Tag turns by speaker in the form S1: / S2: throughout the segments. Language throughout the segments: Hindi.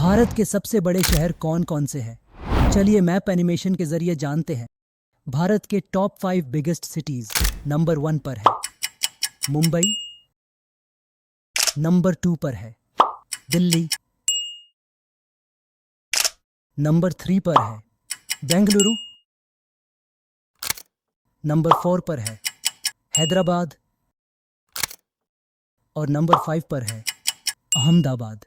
S1: भारत के सबसे बड़े शहर कौन कौन से हैं? चलिए मैप एनिमेशन के जरिए जानते हैं। भारत के टॉप 5 बिगेस्ट सिटीज। नंबर 1 पर है मुंबई। नंबर 2 पर है दिल्ली। नंबर 3 पर है बेंगलुरु। नंबर 4 पर है हैदराबाद। और नंबर 5 पर है अहमदाबाद।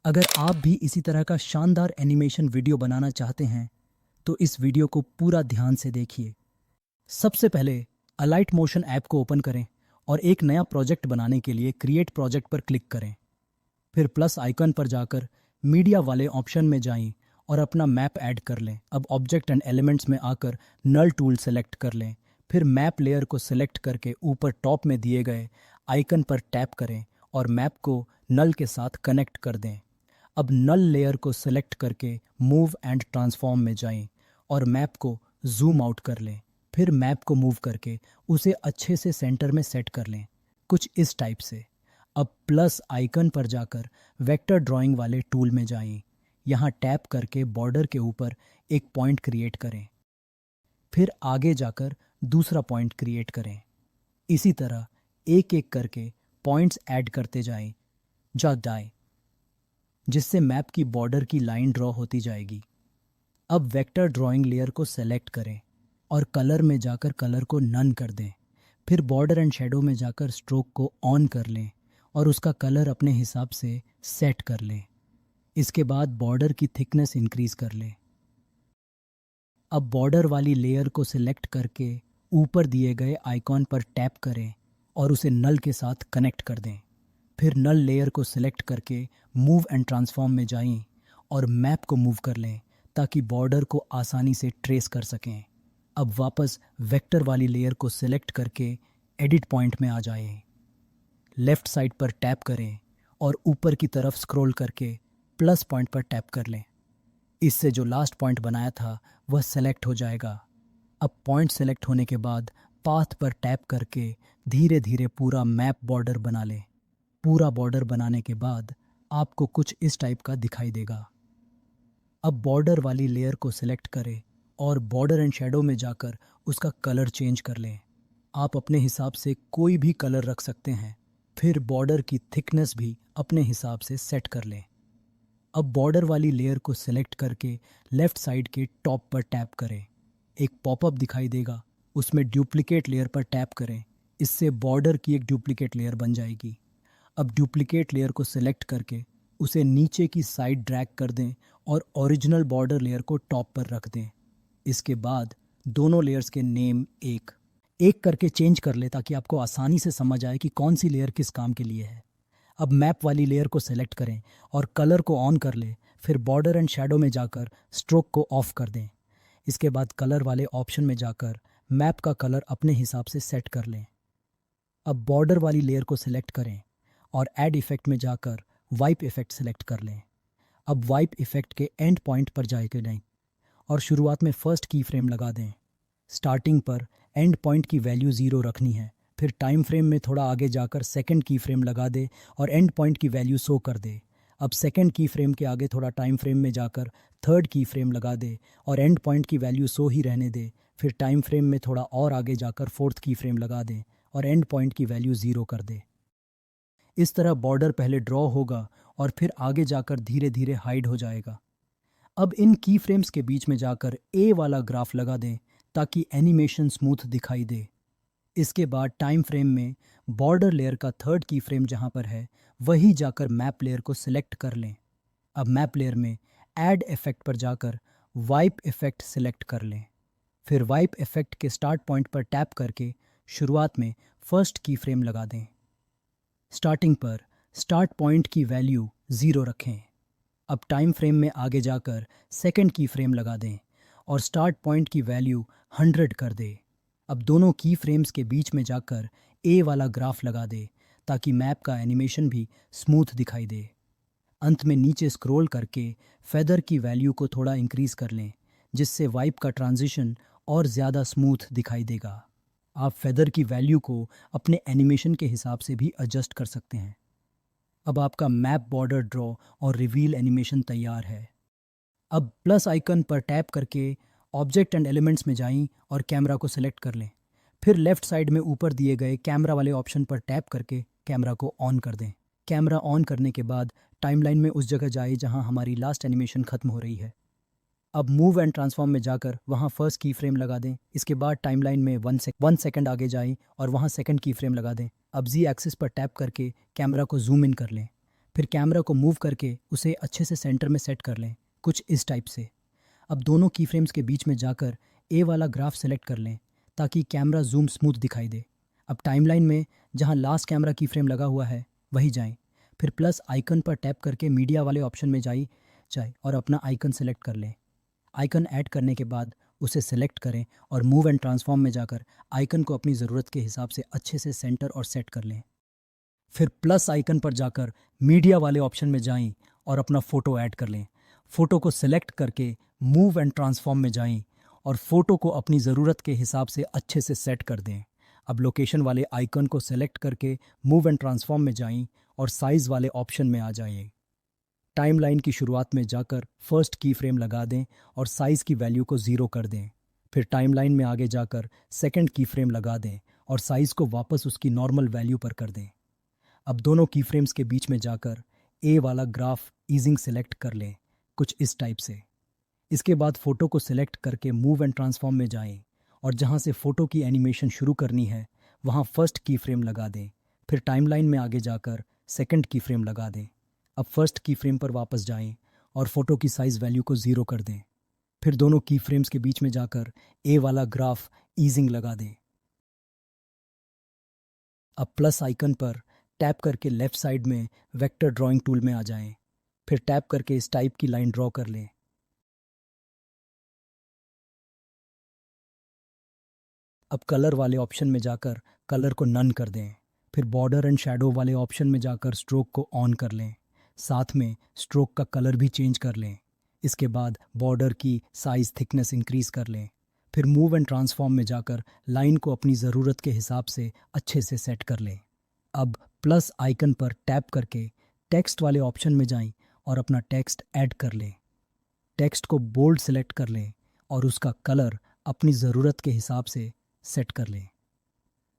S1: अगर आप भी इसी तरह का शानदार एनिमेशन वीडियो बनाना चाहते हैं तो इस वीडियो को पूरा ध्यान से देखिए। सबसे पहले अलाइट मोशन ऐप को ओपन करें और एक नया प्रोजेक्ट बनाने के लिए क्रिएट प्रोजेक्ट पर क्लिक करें। फिर प्लस आइकन पर जाकर मीडिया वाले ऑप्शन में जाएं और अपना मैप ऐड कर लें। अब ऑब्जेक्ट एंड एलिमेंट्स में आकर नल टूल सेलेक्ट कर लें। फिर मैप लेयर को सिलेक्ट करके ऊपर टॉप में दिए गए आइकन पर टैप करें और मैप को नल के साथ कनेक्ट कर दें। अब नल लेयर को सिलेक्ट करके मूव एंड ट्रांसफॉर्म में जाएं और मैप को जूम आउट कर लें। फिर मैप को मूव करके उसे अच्छे से सेंटर में सेट कर लें, कुछ इस टाइप से। अब प्लस आइकन पर जाकर वेक्टर ड्राइंग वाले टूल में जाएं। यहाँ टैप करके बॉर्डर के ऊपर एक पॉइंट क्रिएट करें। फिर आगे जाकर दूसरा पॉइंट क्रिएट करें। इसी तरह एक एक करके पॉइंट्स ऐड करते जाएं जिससे मैप की बॉर्डर की लाइन ड्रॉ होती जाएगी। अब वेक्टर ड्राइंग लेयर को सेलेक्ट करें और कलर में जाकर कलर को नन कर दें। फिर बॉर्डर एंड शेडो में जाकर स्ट्रोक को ऑन कर लें और उसका कलर अपने हिसाब से सेट कर लें। इसके बाद बॉर्डर की थिकनेस इंक्रीज कर लें। अब बॉर्डर वाली लेयर को सिलेक्ट करके ऊपर दिए गए आइकॉन पर टैप करें और उसे नल के साथ कनेक्ट कर दें। फिर नल लेयर को सिलेक्ट करके मूव एंड ट्रांसफॉर्म में जाएं और मैप को मूव कर लें ताकि बॉर्डर को आसानी से ट्रेस कर सकें। अब वापस वेक्टर वाली लेयर को सिलेक्ट करके एडिट पॉइंट में आ जाएं। लेफ़्ट साइड पर टैप करें और ऊपर की तरफ स्क्रॉल करके प्लस पॉइंट पर टैप कर लें। इससे जो लास्ट पॉइंट बनाया था वह सेलेक्ट हो जाएगा। अब पॉइंट सेलेक्ट होने के बाद पाथ पर टैप करके धीरे धीरे पूरा मैप बॉर्डर बना लें। पूरा बॉर्डर बनाने के बाद आपको कुछ इस टाइप का दिखाई देगा। अब बॉर्डर वाली लेयर को सिलेक्ट करें और बॉर्डर एंड शेडो में जाकर उसका कलर चेंज कर लें। आप अपने हिसाब से कोई भी कलर रख सकते हैं। फिर बॉर्डर की थिकनेस भी अपने हिसाब से सेट कर लें। अब बॉर्डर वाली लेयर को सिलेक्ट करके लेफ़्ट साइड के टॉप पर टैप करें। एक पॉपअप दिखाई देगा, उसमें डुप्लीकेट लेयर पर टैप करें। इससे बॉर्डर की एक डुप्लीकेट लेयर बन जाएगी। अब डुप्लीकेट लेयर को सिलेक्ट करके उसे नीचे की साइड ड्रैग कर दें और ओरिजिनल बॉर्डर लेयर को टॉप पर रख दें। इसके बाद दोनों लेयर्स के नेम एक एक करके चेंज कर ले ताकि आपको आसानी से समझ आए कि कौन सी लेयर किस काम के लिए है। अब मैप वाली लेयर को सेलेक्ट करें और कलर को ऑन कर लें। फिर बॉर्डर एंड शैडो में जाकर स्ट्रोक को ऑफ कर दें। इसके बाद कलर वाले ऑप्शन में जाकर मैप का कलर अपने हिसाब से सेट कर लें। अब बॉर्डर वाली लेयर को सिलेक्ट करें और ऐड इफेक्ट में जाकर वाइप इफेक्ट सेलेक्ट कर लें। अब वाइप इफेक्ट के एंड पॉइंट पर जाएं और शुरुआत में फर्स्ट की फ्रेम लगा दें। स्टार्टिंग पर एंड पॉइंट की वैल्यू 0 रखनी है। फिर टाइम फ्रेम में थोड़ा आगे जाकर सेकंड की फ्रेम लगा दे और एंड पॉइंट की वैल्यू शो कर दे। अब सेकंड की फ्रेम के आगे थोड़ा टाइम फ्रेम में जाकर थर्ड की फ्रेम लगा दे और एंड पॉइंट की वैल्यू शो ही रहने दे। फिर टाइम फ्रेम में थोड़ा और आगे जाकर फोर्थ की फ्रेम लगा दे और एंड पॉइंट की वैल्यू 0 कर दे। इस तरह बॉर्डर पहले ड्रॉ होगा और फिर आगे जाकर धीरे धीरे हाइड हो जाएगा। अब इन की फ्रेम्स के बीच में जाकर ए वाला ग्राफ लगा दें ताकि एनिमेशन स्मूथ दिखाई दे। इसके बाद टाइम फ्रेम में बॉर्डर लेयर का थर्ड की फ्रेम जहाँ पर है वही जाकर मैप लेयर को सिलेक्ट कर लें। अब मैप लेयर में ऐड इफेक्ट पर जाकर वाइप इफेक्ट सिलेक्ट कर लें। फिर वाइप इफेक्ट के स्टार्ट पॉइंट पर टैप करके शुरुआत में फर्स्ट की फ्रेम लगा दें। स्टार्टिंग पर स्टार्ट पॉइंट की वैल्यू 0 रखें। अब टाइम फ्रेम में आगे जाकर सेकंड की फ्रेम लगा दें और स्टार्ट पॉइंट की वैल्यू 100 कर दें। अब दोनों की फ्रेम्स के बीच में जाकर ए वाला ग्राफ लगा दे ताकि मैप का एनिमेशन भी स्मूथ दिखाई दे। अंत में नीचे स्क्रॉल करके फेदर की वैल्यू को थोड़ा इंक्रीज़ कर लें जिससे वाइप का ट्रांजिशन और ज़्यादा स्मूथ दिखाई देगा। आप फेदर की वैल्यू को अपने एनिमेशन के हिसाब से भी एडजस्ट कर सकते हैं। अब आपका मैप बॉर्डर ड्रॉ और रिवील एनिमेशन तैयार है। अब प्लस आइकन पर टैप करके ऑब्जेक्ट एंड एलिमेंट्स में जाएं और कैमरा को सिलेक्ट कर लें। फिर लेफ्ट साइड में ऊपर दिए गए कैमरा वाले ऑप्शन पर टैप करके कैमरा को ऑन कर दें। कैमरा ऑन करने के बाद टाइमलाइन में उस जगह जाए जहां हमारी लास्ट एनिमेशन खत्म हो रही है। अब मूव एंड ट्रांसफॉर्म में जाकर वहां फर्स्ट की फ्रेम लगा दें। इसके बाद टाइमलाइन में 1 सेकंड आगे जाएं और वहां सेकंड की फ्रेम लगा दें। अब जी एक्सिस पर टैप करके कैमरा को जूम इन कर लें। फिर कैमरा को मूव करके उसे अच्छे से सेंटर में सेट कर लें, कुछ इस टाइप से। अब दोनों की फ्रेम्स के बीच में जाकर ए वाला ग्राफ सेलेक्ट कर लें ताकि कैमरा जूम स्मूथ दिखाई दे। अब टाइमलाइन में जहां लास्ट कैमरा की फ्रेम लगा हुआ है वही जाएं। फिर प्लस आइकन पर टैप करके मीडिया वाले ऑप्शन में जाए और अपना आइकन सेलेक्ट कर लें। आइकन ऐड करने के बाद उसे सेलेक्ट करें और मूव एंड ट्रांसफॉर्म में जाकर आइकन को अपनी ज़रूरत के हिसाब से अच्छे से सेंटर और सेट कर लें। फिर प्लस आइकन पर जाकर मीडिया वाले ऑप्शन में जाएं और अपना फ़ोटो ऐड कर लें। फ़ोटो को सिलेक्ट करके मूव एंड ट्रांसफॉर्म में जाएं और फ़ोटो को अपनी ज़रूरत के हिसाब से अच्छे से सेट कर दें। अब लोकेशन वाले आइकन को सेलेक्ट करके मूव एंड ट्रांसफॉर्म में जाएं और साइज़ वाले ऑप्शन में आ जाएं। टाइमलाइन की शुरुआत में जाकर फर्स्ट की फ्रेम लगा दें और साइज़ की वैल्यू को 0 कर दें। फिर टाइमलाइन में आगे जाकर सेकंड की फ्रेम लगा दें और साइज़ को वापस उसकी नॉर्मल वैल्यू पर कर दें। अब दोनों की फ्रेम्स के बीच में जाकर ए वाला ग्राफ ईजिंग सेलेक्ट कर लें, कुछ इस टाइप से। इसके बाद फ़ोटो को सिलेक्ट करके मूव एंड ट्रांसफॉर्म में जाएं और जहां से फ़ोटो की एनिमेशन शुरू करनी है वहां फर्स्ट की फ्रेम लगा दें। फिर टाइमलाइन में आगे जाकर सेकंड की फ्रेम लगा दें। अब फर्स्ट की फ्रेम पर वापस जाएं और फ़ोटो की साइज़ वैल्यू को 0 कर दें। फिर दोनों की फ्रेम्स के बीच में जाकर ए वाला ग्राफ ईजिंग लगा दें। अब प्लस आइकन पर टैप करके लेफ़्ट साइड में वेक्टर ड्राइंग टूल में आ जाएं। फिर टैप करके इस टाइप की लाइन ड्रॉ कर लें। अब कलर वाले ऑप्शन में जाकर कलर को नन कर दें। फिर बॉर्डर एंड शैडो वाले ऑप्शन में जाकर स्ट्रोक को ऑन कर लें। साथ में स्ट्रोक का कलर भी चेंज कर लें। इसके बाद बॉर्डर की साइज़ थिकनेस इंक्रीज़ कर लें। फिर मूव एंड ट्रांसफॉर्म में जाकर लाइन को अपनी ज़रूरत के हिसाब से अच्छे से सेट कर लें। अब प्लस आइकन पर टैप करके टेक्स्ट वाले ऑप्शन में जाएं और अपना टेक्स्ट ऐड कर लें। टेक्स्ट को बोल्ड सेलेक्ट कर लें और उसका कलर अपनी ज़रूरत के हिसाब से सेट कर लें।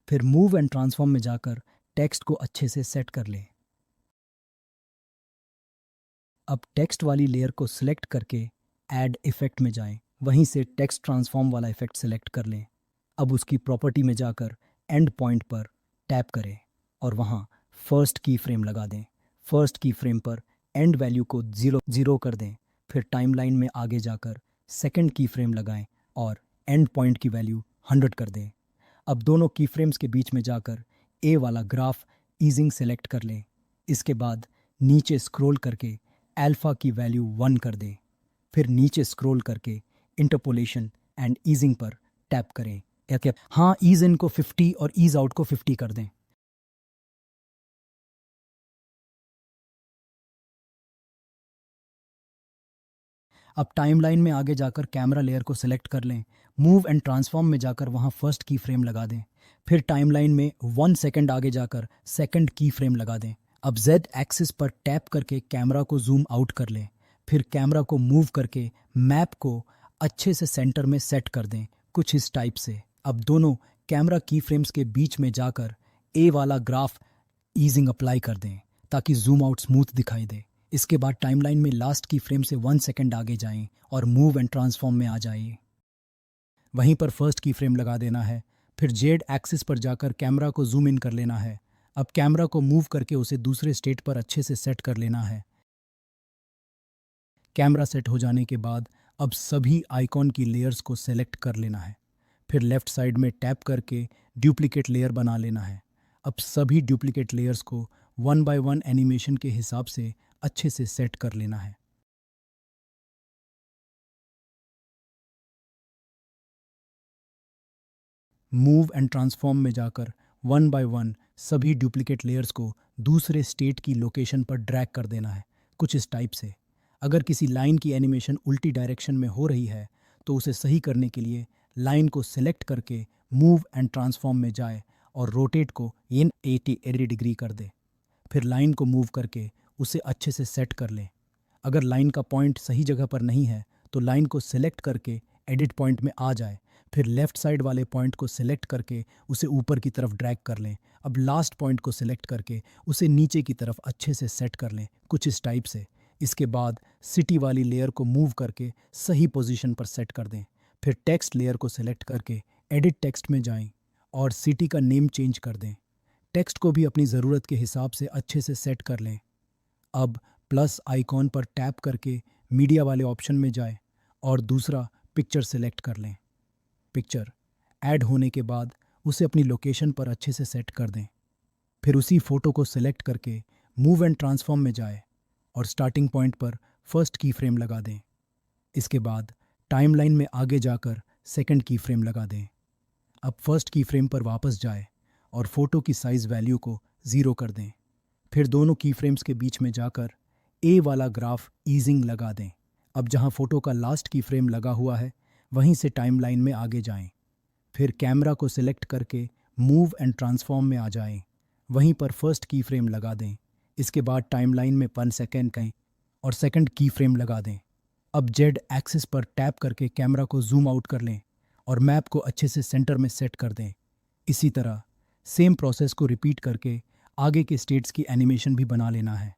S1: फिर मूव एंड ट्रांसफॉर्म में जाकर टेक्स्ट को अच्छे से सेट कर लें। अब टेक्स्ट वाली लेयर को सिलेक्ट करके ऐड इफ़ेक्ट में जाएं, वहीं से टेक्स्ट ट्रांसफॉर्म वाला इफ़ेक्ट सेलेक्ट कर लें। अब उसकी प्रॉपर्टी में जाकर एंड पॉइंट पर टैप करें और वहाँ फर्स्ट की फ्रेम लगा दें। फर्स्ट की फ्रेम पर एंड वैल्यू को 0 कर दें। फिर टाइमलाइन में आगे जाकर सेकंड की फ्रेम लगाएं और एंड पॉइंट की वैल्यू 100 कर दें। अब दोनों की फ्रेम्स के बीच में जाकर ए वाला ग्राफ ईजिंग सेलेक्ट कर लें। इसके बाद नीचे स्क्रॉल करके अल्फ़ा की वैल्यू 1 कर दें। फिर नीचे स्क्रॉल करके इंटरपोलेशन एंड ईजिंग पर टैप करें। या क्या हाँ, ईज इन को 50 और ईज आउट को 50 कर दें। अब टाइमलाइन में आगे जाकर कैमरा लेयर को सिलेक्ट कर लें। मूव एंड ट्रांसफॉर्म में जाकर वहां फर्स्ट की फ्रेम लगा दें। फिर टाइमलाइन में 1 सेकंड आगे जाकर सेकंड की फ्रेम लगा दें। अब जेड एक्सिस पर टैप करके कैमरा को जूम आउट कर लें। फिर कैमरा को मूव करके मैप को अच्छे से सेंटर में सेट कर दें, कुछ इस टाइप से। अब दोनों कैमरा की फ्रेम्स के बीच में जाकर ए वाला ग्राफ ईजिंग अप्लाई कर दें ताकि जूम आउट स्मूथ दिखाई दे। इसके बाद टाइमलाइन में लास्ट की फ्रेम से 1 सेकंड आगे जाएं और मूव एंड ट्रांसफॉर्म में आ जाइए। वहीं पर फर्स्ट की फ्रेम लगा देना है। फिर जेड एक्सिस पर जाकर कैमरा को जूम इन कर लेना है। अब कैमरा को मूव करके उसे दूसरे स्टेट पर अच्छे से सेट कर लेना है। कैमरा सेट हो जाने के बाद अब सभी आइकॉन की लेयर्स को सेलेक्ट कर लेना है। फिर लेफ्ट साइड में टैप करके डुप्लीकेट लेयर बना लेना है। अब सभी डुप्लीकेट लेयर्स को 1 बाय 1 एनिमेशन के हिसाब से अच्छे से सेट कर लेना है। मूव एंड ट्रांसफॉर्म में जाकर 1 बाय 1 सभी डुप्लीकेट लेयर्स को दूसरे स्टेट की लोकेशन पर ड्रैग कर देना है, कुछ इस टाइप से। अगर किसी लाइन की एनिमेशन उल्टी डायरेक्शन में हो रही है तो उसे सही करने के लिए लाइन को सिलेक्ट करके मूव एंड ट्रांसफॉर्म में जाए और रोटेट को 180 डिग्री कर दे। फिर लाइन को मूव करके उसे अच्छे से सेट कर लें। अगर लाइन का पॉइंट सही जगह पर नहीं है तो लाइन को सिलेक्ट करके एडिट पॉइंट में आ जाए। फिर लेफ़्ट साइड वाले पॉइंट को सिलेक्ट करके उसे ऊपर की तरफ ड्रैग कर लें। अब लास्ट पॉइंट को सिलेक्ट करके उसे नीचे की तरफ अच्छे से सेट कर लें, कुछ इस टाइप से। इसके बाद सिटी वाली लेयर को मूव करके सही पोजीशन पर सेट कर दें। फिर टेक्स्ट लेयर को सिलेक्ट करके एडिट टेक्स्ट में जाएं और सिटी का नेम चेंज कर दें। टेक्स्ट को भी अपनी ज़रूरत के हिसाब से अच्छे से सेट कर लें। अब प्लस आइकॉन पर टैप करके मीडिया वाले ऑप्शन में जाएं और दूसरा पिक्चर सिलेक्ट कर लें। पिक्चर ऐड होने के बाद उसे अपनी लोकेशन पर अच्छे से सेट कर दें। फिर उसी फ़ोटो को सिलेक्ट करके मूव एंड ट्रांसफॉर्म में जाए और स्टार्टिंग पॉइंट पर फर्स्ट की फ्रेम लगा दें। इसके बाद टाइमलाइन में आगे जाकर सेकंड की फ्रेम लगा दें। अब फर्स्ट की फ्रेम पर वापस जाए और फ़ोटो की साइज़ वैल्यू को 0 कर दें। फिर दोनों की फ्रेम्स के बीच में जाकर ए वाला ग्राफ ईजिंग लगा दें। अब जहां फ़ोटो का लास्ट की फ्रेम लगा हुआ है वहीं से टाइमलाइन में आगे जाएं। फिर कैमरा को सिलेक्ट करके मूव एंड ट्रांसफॉर्म में आ जाएं। वहीं पर फर्स्ट की फ्रेम लगा दें। इसके बाद टाइमलाइन में 1 सेकेंड कहें और सेकंड की फ्रेम लगा दें। अब जेड एक्सिस पर टैप करके कैमरा को जूम आउट कर लें और मैप को अच्छे से सेंटर में सेट कर दें। इसी तरह सेम प्रोसेस को रिपीट करके आगे के स्टेट्स की एनिमेशन भी बना लेना है।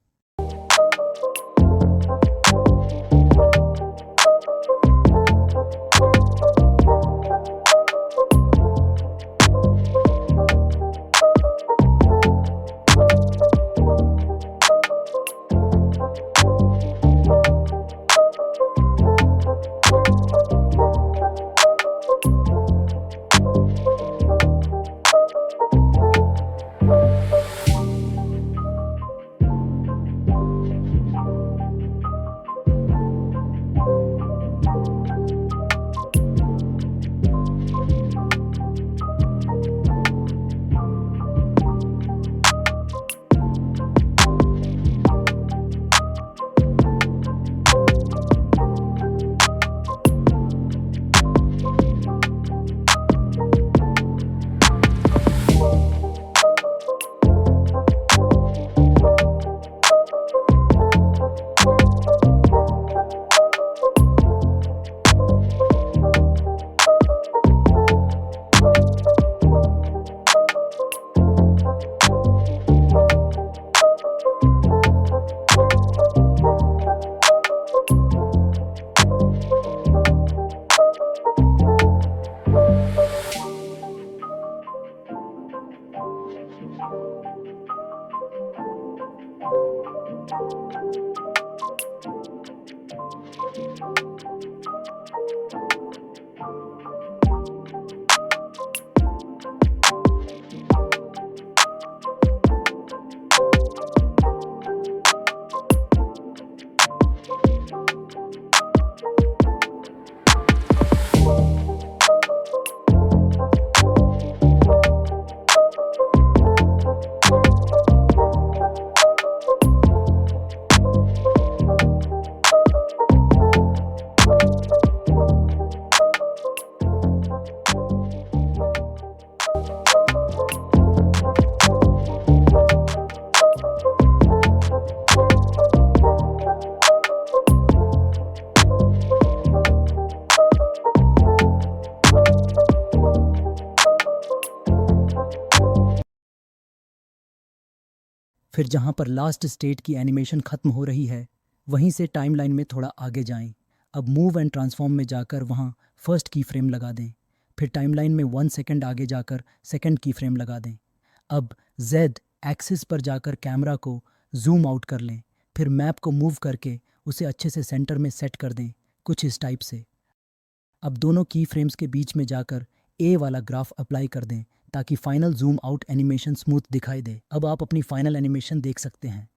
S1: फिर जहाँ पर लास्ट स्टेट की एनिमेशन ख़त्म हो रही है वहीं से टाइमलाइन में थोड़ा आगे जाएं। अब मूव एंड ट्रांसफॉर्म में जाकर वहाँ फर्स्ट की फ्रेम लगा दें। फिर टाइमलाइन में 1 सेकंड आगे जाकर सेकंड की फ्रेम लगा दें। अब जेड एक्सिस पर जाकर कैमरा को जूम आउट कर लें। फिर मैप को मूव करके उसे अच्छे से सेंटर में सेट कर दें, कुछ इस टाइप से। अब दोनों की फ्रेम्स के बीच में जाकर ए वाला ग्राफ अप्लाई कर दें ताकि final zoom out animation smooth दिखाई दे। अब आप अपनी फाइनल एनिमेशन देख सकते हैं।